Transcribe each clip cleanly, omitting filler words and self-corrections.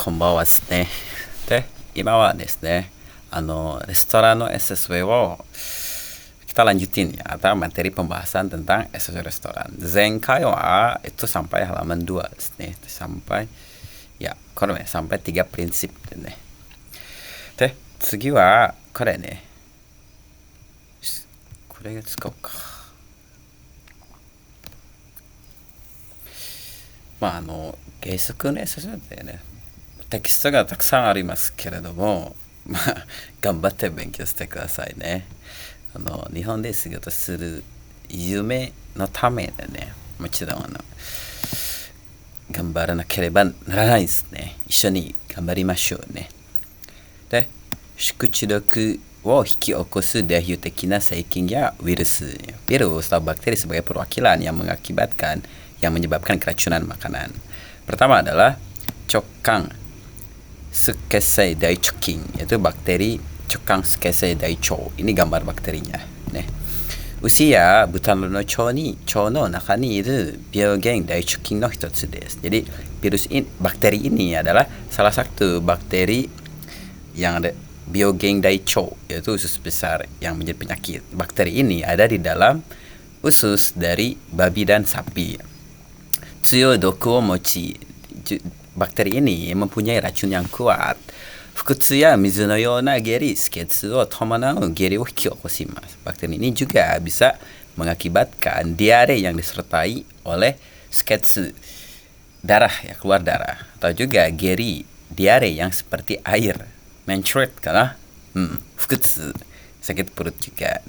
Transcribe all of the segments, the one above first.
こんばんはですね。で、今はですね, restoran no SSW wo kita lanjutin ya, atau materi pembahasan tentang SSW restoran. Zenkai wa itu sampai halaman 2 ですね. Sampai, ya, これね, sampai 3 prinsip でね. で、次は、これね。これ使おうか。まあ、原則の SSW ってね、テキストがたくさんありますけれども、まあ、頑張って勉強してくださいね。日本で仕事する夢のためでね、もちろん頑張らなければならないですね。一緒に頑張りましょうね。で、宿地毒を引き起こす代表的な細菌やウイルスatau bakteri sebagai perwakilan yang menyebabkan keracunan makanan. Pertama adalah cokang Sukesei Daichokin, yaitu bakteri Cokang Sukesei Daicho. Ini gambar bakterinya. Usia butan no cho no naka ni iru byogen daichokin no hitotsu desu. Jadi bakteri ini adalah salah satu bakteri yang ada byogen daicho, yaitu usus besar yang menjadi penyakit. Bakteri ini ada di dalam usus dari babi dan sapi. Tsuyo doku o mochi. Bakteri ini mempunyai racun yang kuat. Fukutsu ya mizu no yona geri suketsu o tomonau geri o hikokoshimasu. Bakteri ini juga bisa mengakibatkan diare yang disertai oleh suketsu, darah ya, keluar darah, atau juga geri, diare yang seperti air, menstruate kana. Fukutsu, sakit perut juga.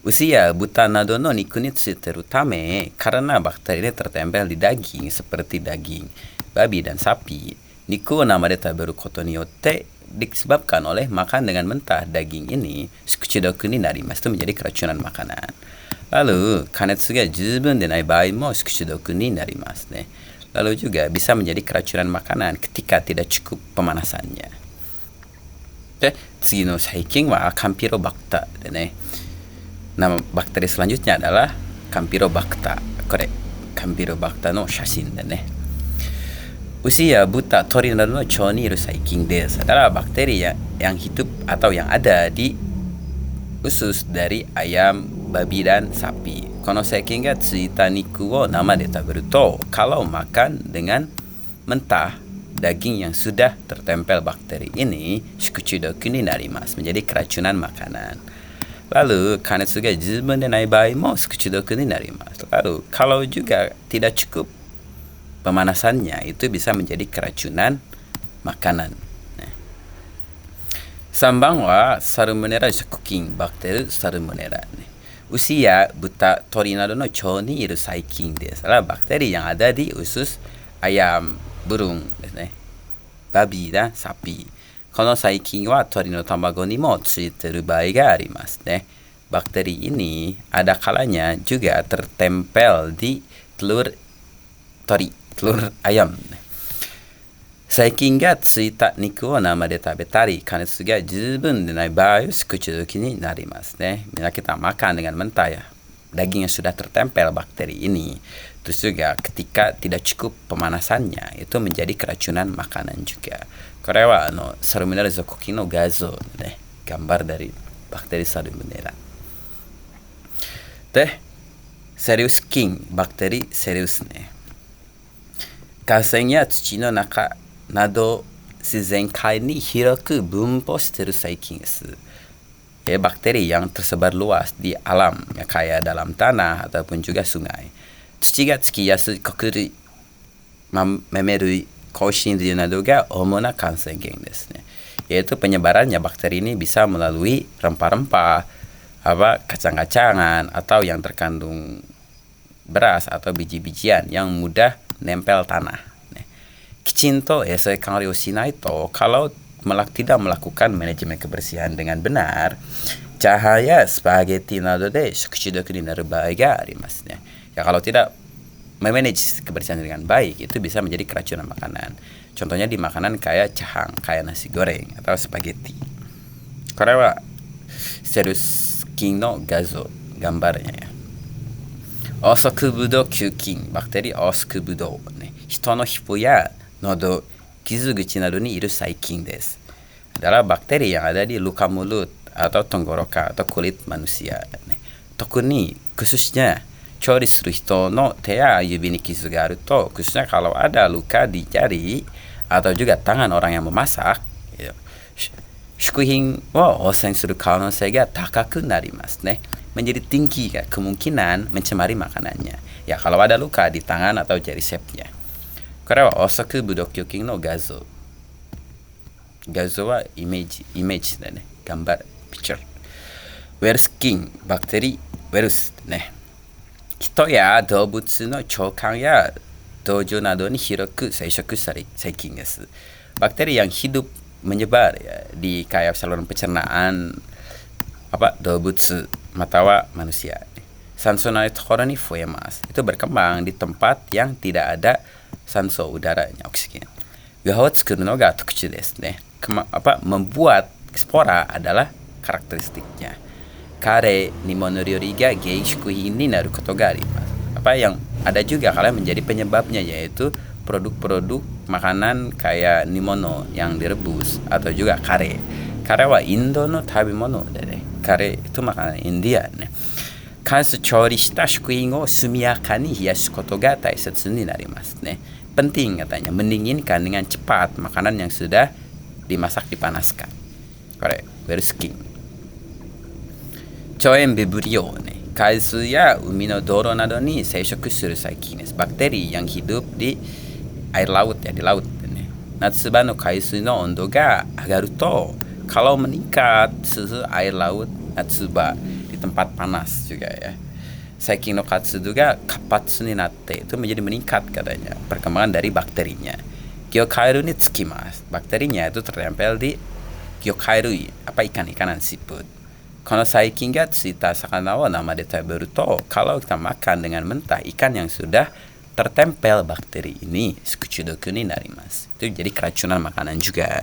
Usia buta nado no niku ni tsuteru tame, karena bakteri ini tertempel di daging seperti daging babi dan sapi. Niku nama de taberu koto ni yotte, disebabkan oleh makan dengan mentah daging ini, sukuchidoku ni narimasu, itu menjadi keracunan makanan. Lalu, kanetsu ga jubun denai bai mo sukuchidoku ni narimasu ne. Lalu juga bisa menjadi keracunan makanan ketika tidak cukup pemanasannya. Tsugi no saikin wa Campylobacter de ne. Nama bakteri selanjutnya adalah Campylobacter. Kore, Campylobacter no shashin de ne. Usia buta tori nado no cho ni iru saikin desu adalah bakteri yang hidup atau yang ada di usus dari ayam, babi, dan sapi. Kono saikin ga tsuita niku wo nama de taberu to, kalau makan dengan mentah daging yang sudah tertempel bakteri ini, shukuchidoku ni narimasu, menjadi keracunan makanan. Lalu, kanetsu ga jubun denai bai mo shukuchidoku ni narimasu. Lalu, kalau juga tidak cukup pemanasannya, itu bisa menjadi keracunan makanan. Sambang wa Salmonella Shokukin, bakteri Salmonella. Usia buta tori nado no cho ni iru saikin desu. Adalah bakteri yang ada di usus ayam, burung, babi dan sapi. Kono saikin wa tori no tamago ni mo tsuiteru bai ga arimasu ne. Bakteri ini ada kalanya juga tertempel di telur ayam. Saikin ga tsuita niku wo nama de tabetari, kanetsu ga jubun denai bai sukuchidoku ni narimasu ne. Bila kita makan dengan mentah ya, daging yang sudah tertempel bakteri ini, terus juga ketika tidak cukup pemanasannya, itu menjadi keracunan makanan juga. Kore wa Salmonella Shokukin no gazo ne, gambar dari bakteri Salmonella. Serious King, bakteri serius ne. Kasen ya tsuchi no naka nado zizengkai ni hiroku bunpo shiteru saikin desu. Bakteri yang tersebar luas di alam, ya, kayak dalam tanah ataupun juga sungai. Tsuchi ga tsukiyasu kokuri, memerui, koushinryu nado ga omona kansengen desu ne. Yaitu penyebarannya bakteri ini bisa melalui rempah-rempah, kacang-kacangan, atau yang terkandung beras atau biji-bijian yang mudah nempel tanah. Kichinto kari o shinai to, kalau tidak melakukan manajemen kebersihan dengan benar, cahaya spaghetti nado de shukuchidoku ni naru bai ga arimasu ne. Ya, kalau tidak memanage kebersihan dengan baik, itu bisa menjadi keracunan makanan. Contohnya di makanan kayak cahang, kayak nasi goreng atau spaghetti. Kore wa Serious King no gazo, gambarnya ya. Osokubudo Kyukin, bakteri Osokubudo ne. Hito no hippo ya nodo kizuguchi nado ni iru saikin desu. Adalah bakteri yang ada di luka mulut atau tenggorokan atau kulit manusia. Tokuni khususnya chori suru hito no te ya yubi ni kizu ga aru to, khususnya kalau ada luka di jari atau juga tangan orang yang memasak, shukuhin wo osen suru kanousei ga takaku narimasu ne. Menjadi tinggi kemungkinan mencemari makanannya. Ya kalau ada luka di tangan atau jari sepnya. Kore wa osoku budokyokin no gazo. Gazo wa image da ne. Gambar, picture. Wellskin, bakteri, wellus ne. Hito ya doubutsu no choukan ya dojo nado ni hiroku seishoku saikin desu. Bakteri yang hidup menyebar ya di kayak saluran pencernaan doubutsu matawa manusia. Sanso no tokoro ni fuemasu. Itu berkembang di tempat yang tidak ada sanso udaranya, oksigen. Gaho tsukuru no ga tokuchu desu ne. Membuat spora adalah karakteristiknya. Kare ni monoryori ga geishukuhin ni naru koto ga arimasu. Yang ada juga kalau menjadi penyebabnya, yaitu produk-produk makanan kayak nimono yang direbus atau juga kare. Kare wa Indo no tabimono de. Kare itu makanan India ne. Kansu chori shita shukuhin o sumiaka ni hiyasu koto ga taisetsu ni narimasu ne. Penting katanya mendinginkan dengan cepat makanan yang sudah dimasak dipanaskan. Kore wellskin. Choen bibrio ne. Kaisu ya umi no doro nado ni seishoku suru saikin desu. Bakteri yang hidup di air laut ya, di laut ne. Natsuba no kaisu no ondo ga agaru to, kalau meningkat suhu air laut natsuba di tempat panas juga ya. Saikin no katsudu ga kappatsu ni natte, itu menjadi meningkat katanya perkembangan dari bakterinya. Gyokairu ni tsukimasu. Bakterinya itu tertempel di gyokairu, ikan-ikanan seafood. Kono saikin ga tsuita sakana wo nama de taberu to, kalau kita makan dengan mentah ikan yang sudah tertempel bakteri ini, sukuchudoku ni narimasu. Itu jadi keracunan makanan juga.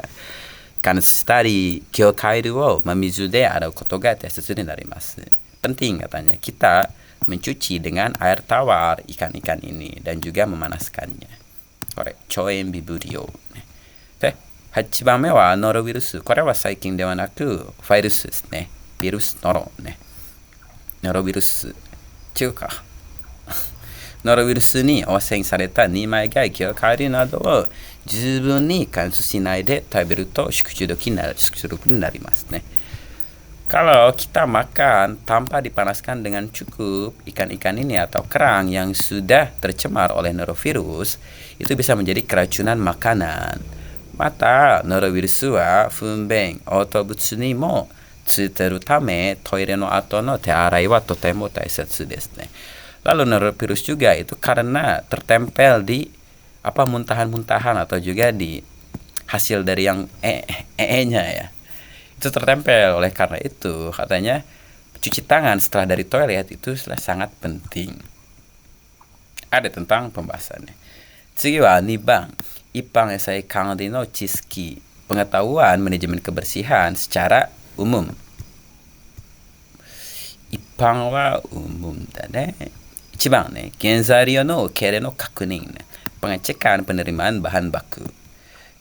Karena tadi gyokairu wo mamizu de arau koto ga taisetsu ni narimasu. Penting katanya kita mencuci dengan air tawar ikan-ikan ini dan juga memanaskannya. Kore choen biburio. Hachibame wa norovirus. Kore wa saikin de wa naku virus desu ne. Virus noro ne. Norovirus. Chiuka. Norovirus ni osen sareta nimai ga gyokairu nado wo jubun ni kansu shinai de taberu to shukuchudoku ni narimasu ne. Kalau kita makan tanpa dipanaskan dengan cukup ikan-ikan ini atau kerang yang sudah tercemar oleh norovirus, itu bisa menjadi keracunan makanan. Mata norovirus wa funben otobutsu ni mo tsuteru tame toire no ato no te arai wa totemo taisetsu desu ne. Lalu norovirus juga itu karena tertempel di muntahan-muntahan atau juga di hasil dari yang nya ya. Itu tertempel. Oleh karena itu katanya cuci tangan setelah dari toilet itu sangat penting. Ada tentang pembahasannya. Tsugi wa nibang ippang esai kanri no chiski, pengetahuan manajemen kebersihan secara umum. Ippang wa umum da ne. Ichiban ne, genzario no kere no kakunin ne. Pengecekan penerimaan bahan baku.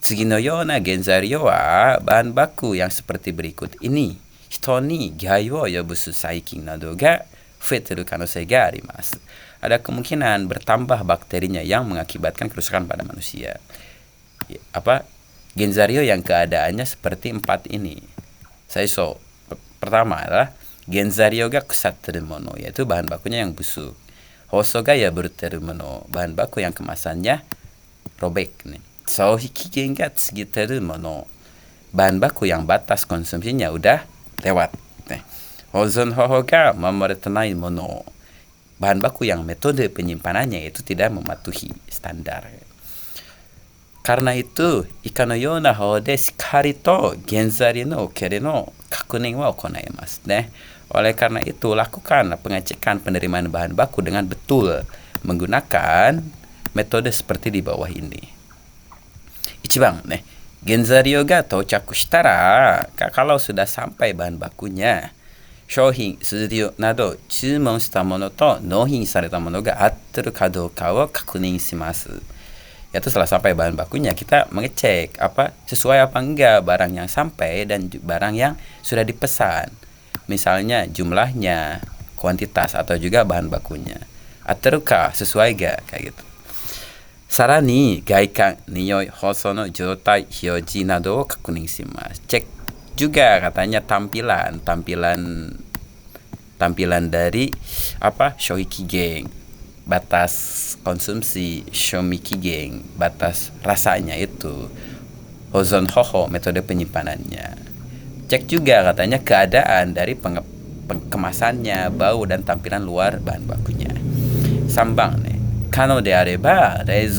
Tsugi no yona genzario wa bahan baku yang seperti berikut ini. Hito ni gyai wo yobusu saikin nado ga fueteru kanousei ga arimasu. Ada kemungkinan bertambah bakterinya yang mengakibatkan kerusakan pada manusia. Genzario yang keadaannya seperti 4 ini. Saiso pertama adalah genzario ga kusatteru mono, yaitu bahan bakunya yang busuk. Hoso ga yaburuteru mono, bahan baku yang kemasannya robek nih. Souhikigen ga tsugiteru mono, bahan baku yang batas konsumsinya udah lewat nih. Hozon hoho ga mamoretanai mono, bahan baku yang metode penyimpanannya itu tidak mematuhi standar. Karena itu, ikan no yona ho de shikari to genzari no kere no kakunin wa okonaimasu ne. Oleh karena itu, lakukan pengecekan penerimaan bahan baku dengan betul menggunakan metode seperti di bawah ini. Ichiban ne, genzario ga touchaku shitara, kalau sudah sampai bahan bakunya, shouhin, suzurio nado chumon shita mono to nouhin sareta mono ga atteru ka douka wo kakunin shimasu. Yaitu setelah sampai bahan bakunya kita mengecek apa sesuai apa enggak barang yang sampai dan barang yang sudah dipesan. Misalnya jumlahnya, kuantitas atau juga bahan bakunya. Ataukah sesuai gak kayak gitu. さらに外観、匂い、包装の状態、表示などを確認します。Cek juga katanya tampilan dari apa shoikigen, batas konsumsi, shomikigen, batas rasanya itu, ozon hoho, metode penyimpanannya. Cek juga katanya keadaan dari kemasannya, bau dan tampilan luar bahan bakunya. Sambang nih. 可能であれば冷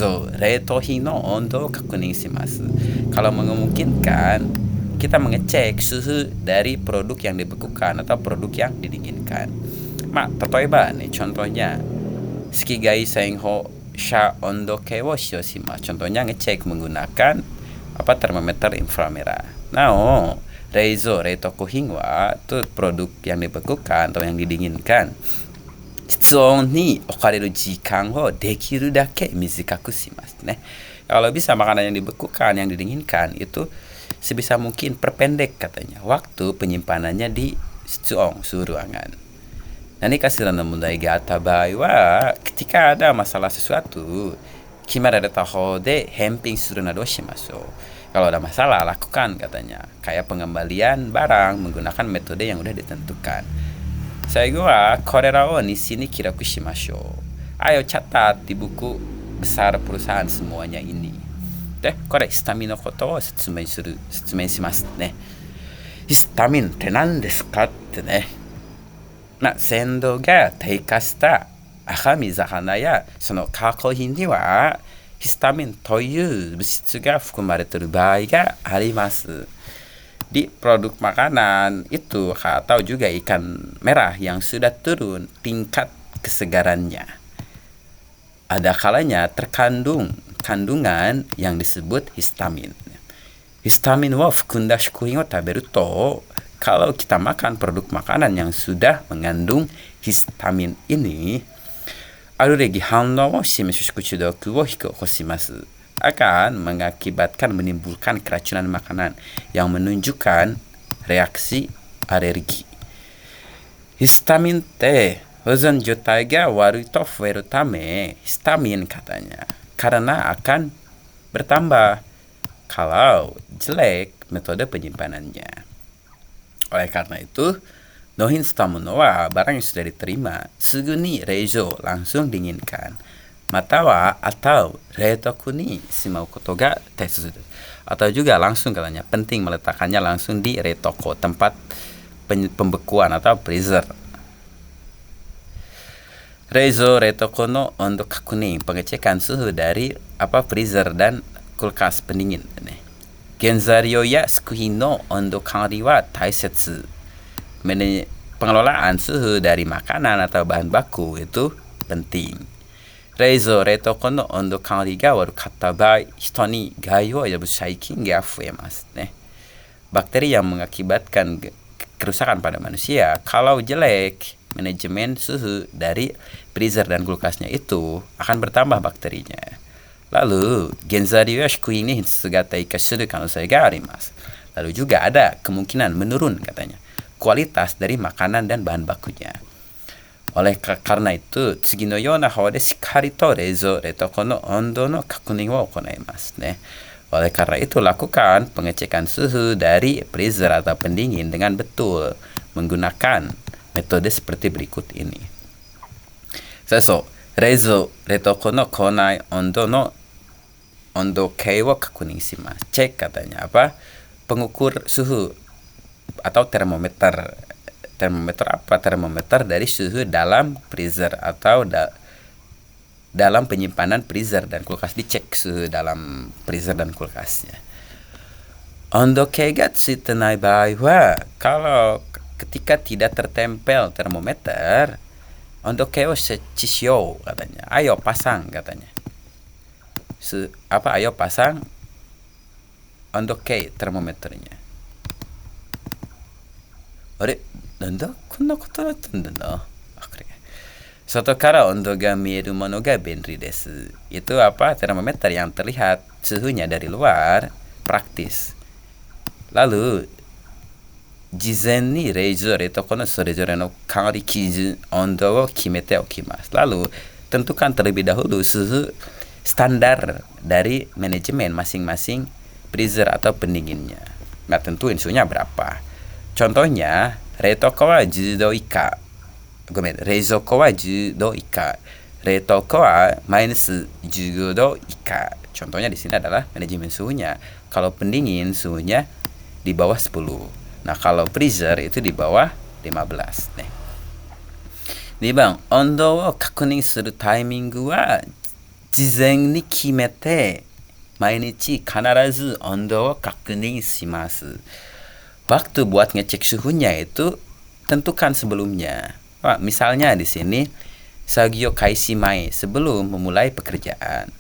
凍品の温度を確認します。Kalau memungkinkan, kita mengecek suhu dari produk yang dibekukan atau produk yang didinginkan. Totoeba nih contohnya, Shikigai Senho Sha Ondo Kei wo shiyou shimasu. Contohnya ngecek menggunakan apa termometer inframerah. Reitokuhin wa itu produk yang dibekukan atau yang didinginkan. 室温に置かれる時間をできるだけ短くしますね. Kalau bisa makanan yang dibekukan, yang didinginkan itu sebisa mungkin perpendek katanya waktu penyimpanannya di suhu ruangan. Nanti kasih nandai ga atta bai wa ketika ada masalah sesuatu kimarareta hou de henpin suru nado shimashou. Kalau ada masalah lakukan katanya kayak pengembalian barang menggunakan metode yang udah ditentukan. 最後はこれらを日誌に記録しましょう. Ayo catat di buku besar perusahaan semuanya ini. Deh, これヒスタミンのことを説明しますね。ヒスタミンって何ですかってね。鮮度が低下した赤身魚やその加工品にはヒスタミンという物質が含まれている場合があります。Di produk makanan itu atau juga ikan merah yang sudah turun tingkat kesegarannya, ada kalanya terkandung kandungan yang disebut histamin. Histamin wa fukunda shukuhin wo taberu to, kalau kita makan produk makanan yang sudah mengandung histamin ini, aruregi hanno wo shimesu shikuchudoku wo hikokoshimasu, akan mengakibatkan menimbulkan keracunan makanan yang menunjukkan reaksi alergi. Histamin te ozon jotai ga warui to fueru tame, histamin katanya karena akan bertambah kalau jelek metode penyimpanannya. Oleh karena itu, nohin stamono wa barang yang sudah diterima sugu ni reijo langsung dinginkan. Matawa atau reitoku ni shimau koto ga tetsu. Atau juga langsung katanya penting meletakkannya langsung di reitoko, tempat pembekuan atau freezer. Reizo reitoko no ondo kakuni, pengecekan suhu dari freezer dan kulkas pendingin. Genzario ya sukuhin no ondo kanri wa taisetsu. Pengelolaan suhu dari makanan atau bahan baku itu penting. Reizo reitoko no ondo kanri ga warukatta bai, hito ni gai wo yabu shaikin ga fuemasu ne. Bakteri yang mengakibatkan kerusakan pada manusia, kalau jelek manajemen suhu dari freezer dan kulkasnya itu akan bertambah bakterinya. Lalu genzari wa shikuin ni hitsugatai ka suru kanosei ga arimasu. Lalu juga ada kemungkinan menurun katanya kualitas dari makanan dan bahan bakunya. Oleh karena itu, tsugi no yona hou de shikkari to reizo reitoko no ondo no kakunin wo okonaimasu ne. Oleh karena itu, lakukan pengecekan suhu dari freezer atau pendingin dengan betul menggunakan metode seperti berikut ini. Reizo reitoko no konai ondo kei wo kakunin shimasu. Cek katanya pengukur suhu atau termometer dari suhu dalam freezer atau dalam penyimpanan freezer dan kulkas. Dicek suhu dalam freezer dan kulkasnya. Ondo kei ga tsuite nai bai wa, kalau ketika tidak tertempel termometer, ondo kei wo setchi shiyou katanya. Ayo pasang katanya. Ayo pasang ondo kei termometernya. Ore, なんだこんなことだったんだな。Soto kara ondo ga mieru mono ga benri desu. Itu apa? Termometer yang terlihat suhunya dari luar praktis. Lalu jizen ni reizore to kono sorezore no kawari kijun ondo wo kimete okimasu. Lalu tentukan terlebih dahulu suhu standar dari manajemen masing-masing freezer atau pendinginnya. Nah, tentuin suhunya berapa. Contohnya, reitoko wa 10度以下。冷蔵庫は10度以下。冷凍庫はマイナス15度以下. Contohnya di sini adalah manajemen suhunya. Kalau pendingin suhunya di bawah 10. Nah, kalau freezer itu di bawah 15 nih. 2番、温度を確認するタイミングは事前に決めて毎日必ず温度を確認します. Waktu buat ngecek suhunya itu tentukan sebelumnya. Wah, misalnya di sini sagyo kaisi mai, sebelum memulai pekerjaan.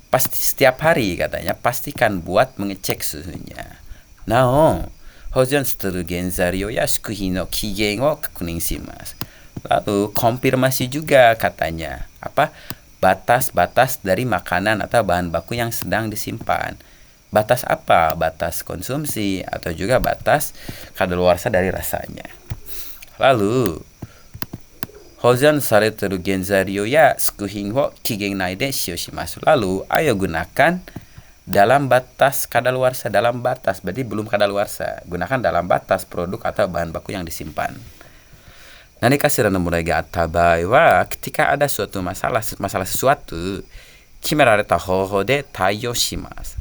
Pasti setiap hari katanya pastikan buat mengecek suhunya. Nao, hojon shiteru genzaryo ya shukuhi no kigen wo kakunin shimasu. Lalu konfirmasi juga katanya, apa? Batas-batas dari makanan atau bahan baku yang sedang disimpan. Batas apa? Batas konsumsi atau juga batas kadaluarsa dari rasanya. Lalu Hozon sareteru genzario ya sukuhin wo kigen nai de shio shimasu. Lalu ayo gunakan dalam batas kadaluarsa, dalam batas berarti belum kadaluarsa. Gunakan dalam batas produk atau bahan baku yang disimpan. Nani kasira no murai ga atta bae wa ketika ada suatu masalah sesuatu kimerareta hoho de taiyo shimasu.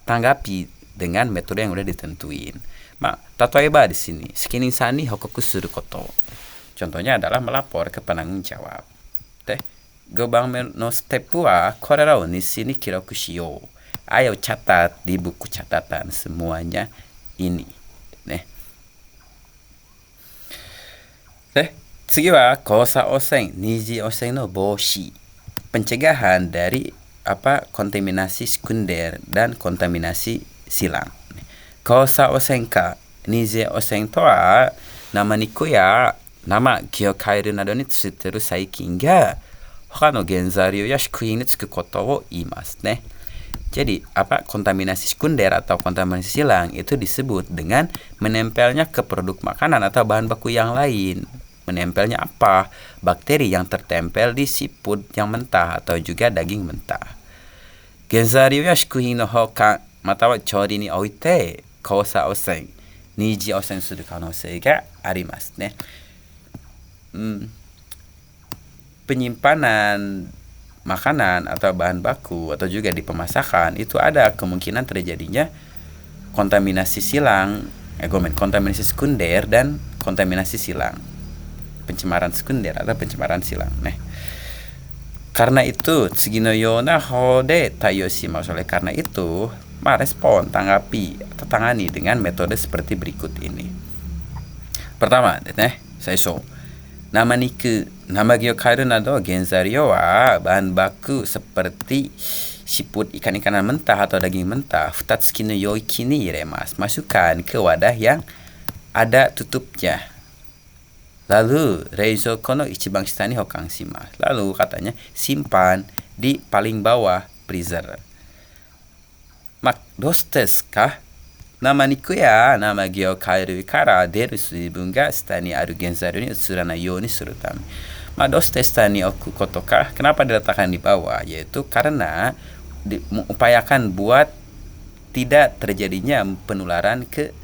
Tanggapi dengan metode yang udah ditentuin. Tatoeba di sini, shikinin-san ni hokoku suru koto. Contohnya adalah melapor ke penanggung jawab. 5番目のステップはこれらを日誌に記録しよう. Ayo catat di buku catatan semuanya ini. 次は交差汚染、二次汚染の防止. Pencegahan dari kontaminasi sekunder dan kontaminasi silang. 交差汚染か二次汚染とは生肉や生魚介類などについている細菌が他の原材料や食品につくことを言いますね. Jadi kontaminasi sekunder atau kontaminasi silang itu disebut dengan menempelnya ke produk makanan atau bahan baku yang lain. Menempelnya apa? Bakteri yang tertempel di siput yang mentah atau juga daging mentah. Genzario ya shikuhin no hokan matawa chori ni oite kousa osen, niji osen suru kanosei ga arimasu ne. Penyimpanan makanan atau bahan baku atau juga di pemasakan itu ada kemungkinan terjadinya kontaminasi silang, kontaminasi sekunder dan kontaminasi silang, pencemaran sekunder atau pencemaran silang. Karena itu tsugino yona hode taiyo shimasu. Oleh karena itu, respon, tanggapi atau tangani dengan metode seperti berikut ini. Pertama, saisho. Nama niku, nama gyokairu nado genzario wa bahan baku seperti siput, ikan-ikanan mentah atau daging mentah, futatsuki no yoiki ni iremasu. Masukkan ke wadah yang ada tutupnya. Lalu reizouko no ichiban shita ni hokan shimasu. Lalu katanya simpan di paling bawah freezer. Doste desu ka? Nama niku ya nama gyokairu kara deru suibun ga shita ni aru genzario ni utsuranai you ni suru tame. Doste shita ni oku koto ka? Kenapa diletakkan di bawah? Yaitu karena mengupayakan buat tidak terjadinya penularan ke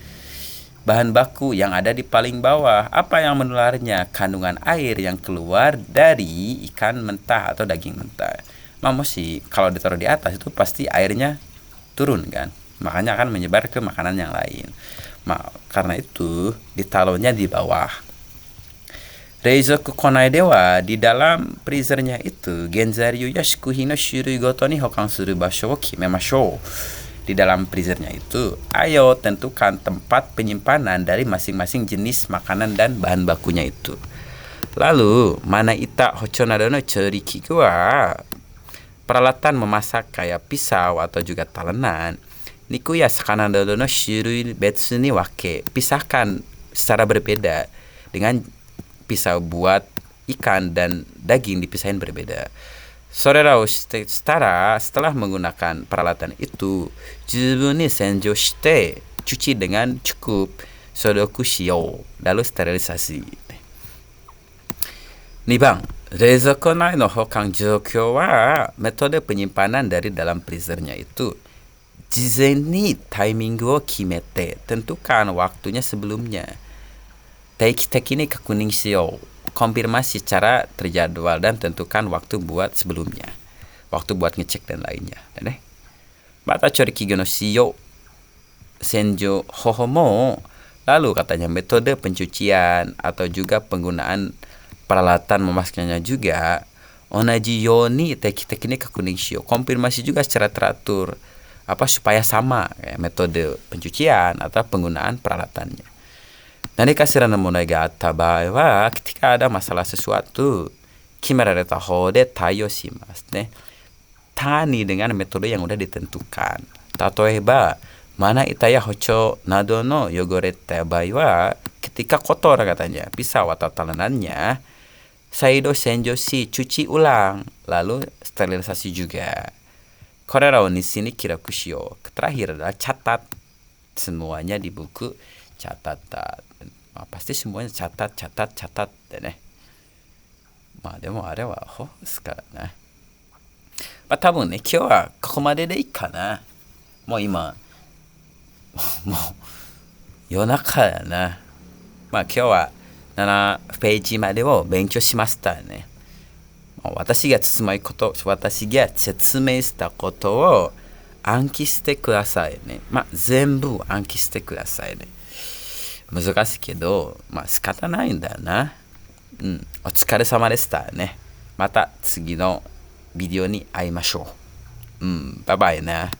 bahan baku yang ada di paling bawah. Apa yang menularnya? Kandungan air yang keluar dari ikan mentah atau daging mentah. Moshi kalau ditaruh di atas itu pasti airnya turun kan? Makanya akan menyebar ke makanan yang lain. Karena itu ditaruhnya di bawah. Reizouku konai dewa, di dalam freezernya itu genzario ya shikuhi no shurui goto ni hokan suru basho wo kimemashou. Di dalam freezernya itu, ayo tentukan tempat penyimpanan dari masing-masing jenis makanan dan bahan bakunya itu. Lalu, mana ita hocho nado no chorikiku wa peralatan memasak kayak pisau atau juga talenan. Niku ya sakana nado no shurui betsu ni wake. Pisahkan secara berbeda dengan pisau buat ikan dan daging dipisahin berbeda. Saudara setelah menggunakan peralatan itu, 十分に洗浄して cuci dengan cukup, 消毒しよう lalu sterilisasi. 2番、冷蔵庫内の保管状況は、metode penyimpanan dari dalam freezernya itu, 事前にタイミングを決めて tentukan waktunya sebelumnya. 定期的に確認しよう. Konfirmasi secara terjadwal dan tentukan waktu buat sebelumnya. Waktu buat ngecek dan lainnya. Mata choriki no shiyo senjo hoho mo. Lalu katanya metode pencucian atau juga penggunaan peralatan memasaknya juga. Onaji yoni teki-teki ni kakuning shiyo. Konfirmasi juga secara teratur. Supaya sama metode pencucian atau penggunaan peralatannya. Ketika ada masalah sesuatu, kimerareta hode tayo shimasu. Tani dengan metode yang udah ditentukan. Tatoeba, mana itaya hocho nado no yogoreta bai wa, ketika kotor katanya, pisau atau talenannya, saido senjo shi, cuci ulang, lalu sterilisasi juga. Korera o nisini kiraku shio. Terakhir adalah catat semuanya di buku catatan. Pasti semuanya catat. Demo are wa ho desu kara na. 多分ね、今日はここまででいいかな。もう今、もう夜中やな。今日は7ページまでを勉強しましたね。私が説明したことを暗記してくださいね。全部暗記してくださいね。難しいけど、仕方ないんだよな。お疲れ様でしたね。また次のビデオに会いましょう。バイバイね。